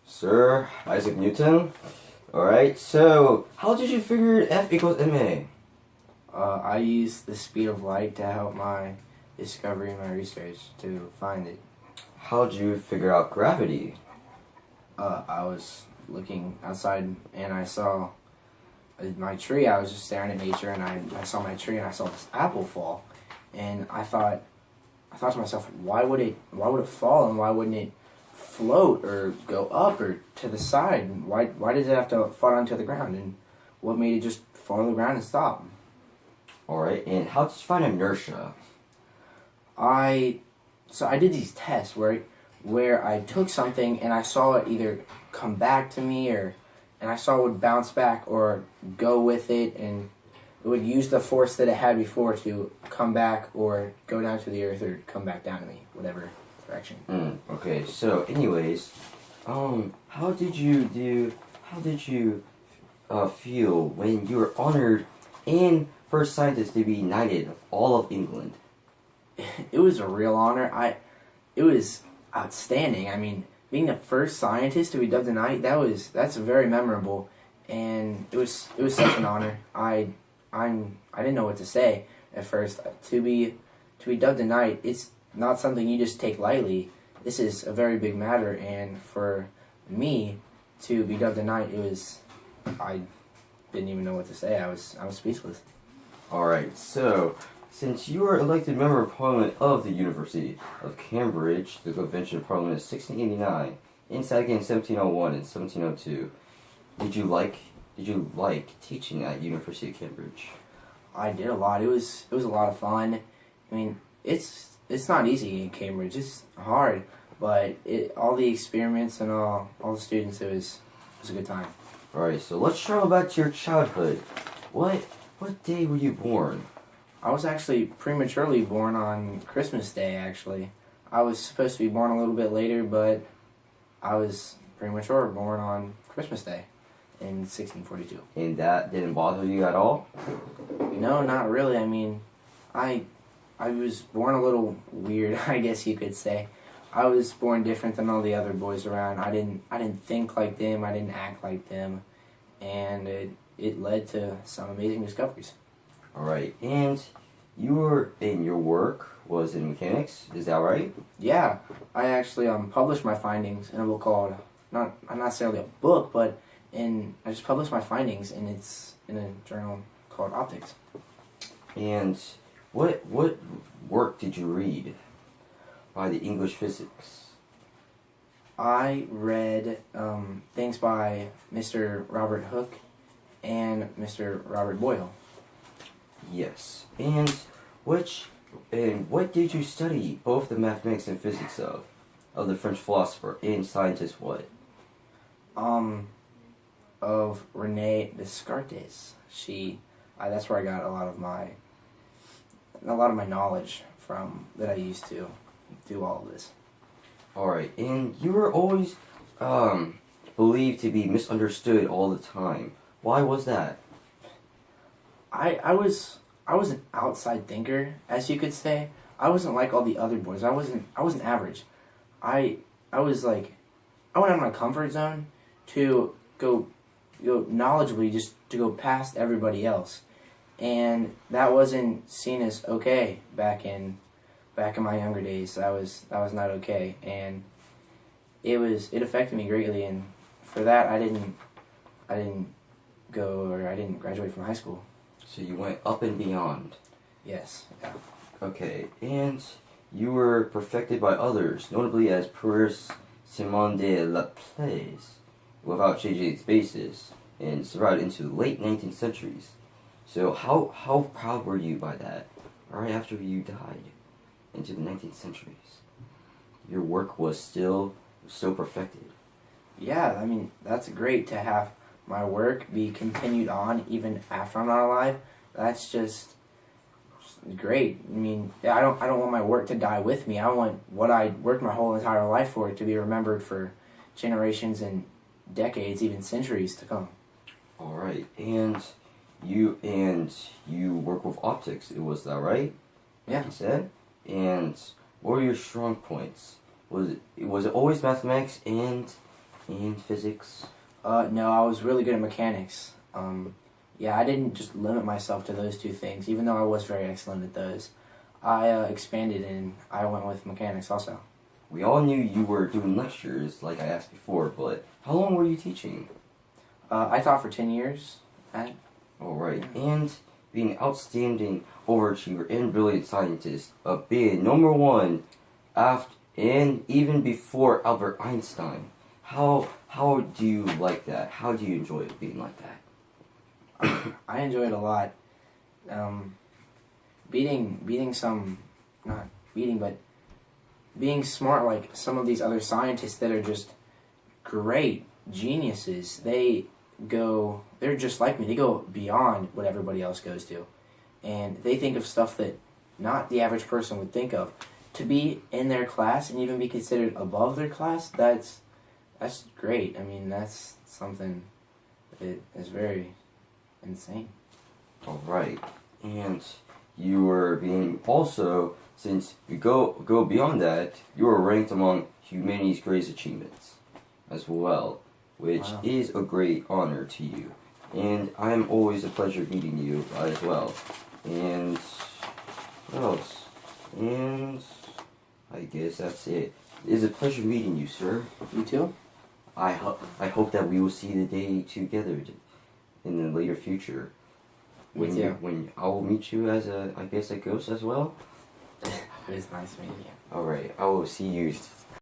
Sir Isaac Newton. Alright, so how did you figure F equals ma? I used the speed of light to help my discovery and my research to find it. How did you figure out gravity? I was looking outside and I saw my tree. I was just staring at nature and I saw my tree and I saw this apple fall. And I thought to myself, why would it fall and why wouldn't it float or go up or to the side? And why does it have to fall onto the ground? And what made it just fall to the ground and stop? Alright, and how did you find inertia? I did these tests where I took something and I saw it either come back to me and I saw it would bounce back or go with it, and it would use the force that it had before to come back or go down to the earth or come back down to me, whatever direction. Okay, so anyways, how did you feel when you were honored and first scientist to be knighted of all of England? It was a real honor. It was outstanding. I mean, being the first scientist to be dubbed a knight, that's very memorable, and it was such an honor. I didn't know what to say at first. To be dubbed a knight, it's not something you just take lightly. This is a very big matter, and for me to be dubbed a knight, I didn't even know what to say. I was speechless. Alright, so since you were elected member of Parliament of the University of Cambridge, the Convention of Parliament is 1689, inside again 1701 and 1702, did you like teaching at University of Cambridge? I did a lot. It was a lot of fun. I mean, it's not easy in Cambridge. It's hard, but all the experiments and all the students, it was a good time. Alright, so let's travel back to your childhood. What day were you born? I was actually prematurely born on Christmas Day, actually. I was supposed to be born a little bit later, but I was premature, born on Christmas Day in 1642. And that didn't bother you at all? No, not really. I mean, I was born a little weird, I guess you could say. I was born different than all the other boys around. I didn't think like them, I didn't act like them, and it led to some amazing discoveries. Alright, and your work was in mechanics, is that right? Yeah, I actually published my findings in a book called, not necessarily a book, but I just published my findings, and it's in a journal called Optics. And what work did you read by the English physics? I read things by Mr. Robert Hooke and Mr. Robert Boyle. Yes. And what did you study both the mathematics and physics of the French philosopher and scientist what? Of Rene Descartes. That's where I got a lot of my knowledge from that I used to do all of this. Alright, and you were always believed to be misunderstood all the time. Why was that? I was an outside thinker, as you could say. I wasn't like all the other boys. I wasn't average. I was like, I went out of my comfort zone to go knowledgeably, just to go past everybody else, and that wasn't seen as okay back in my younger days. That was not okay, and it affected me greatly, and for that I didn't graduate from high school. So you went up and beyond. Yes. Yeah. Okay, and you were perfected by others, notably as Paris Simon de Laplace, without changing its basis, and survived into the late 19th centuries. So how proud were you by that, right after you died, into the 19th centuries? Your work was still so perfected. Yeah, I mean, that's great to have my work be continued on even after I'm not alive. That's just great. I mean, I don't want my work to die with me. I want what I worked my whole entire life for to be remembered for generations and decades, even centuries to come. All right, and you work with optics. Was that right? Yeah. You said. And what were your strong points? Was it always mathematics and and physics? No, I was really good at mechanics. Yeah, I didn't just limit myself to those two things, even though I was very excellent at those. I expanded and I went with mechanics also. We all knew you were doing lectures, like I asked before, but how long were you teaching? I taught for 10 years. Alright, and being an outstanding overachiever and brilliant scientist, being number one after and even before Albert Einstein. How do you like that? How do you enjoy it being like that? I enjoy it a lot. Beating some, not beating, but being smart like some of these other scientists that are just great geniuses. They're just like me. They go beyond what everybody else goes to. And they think of stuff that not the average person would think of. To be in their class and even be considered above their class, that's great. I mean, that's something that is very insane. Alright, and you were being also, since you go beyond that, you were ranked among humanity's greatest achievements as well, which Wow. is a great honor to you. And I'm always a pleasure meeting you as well. And what else? And I guess that's it. It is a pleasure meeting you, sir. You too? I hope that we will see the day together in the later future. Me too. When I will meet you as a ghost as well. It is nice meeting you. Alright, I will see you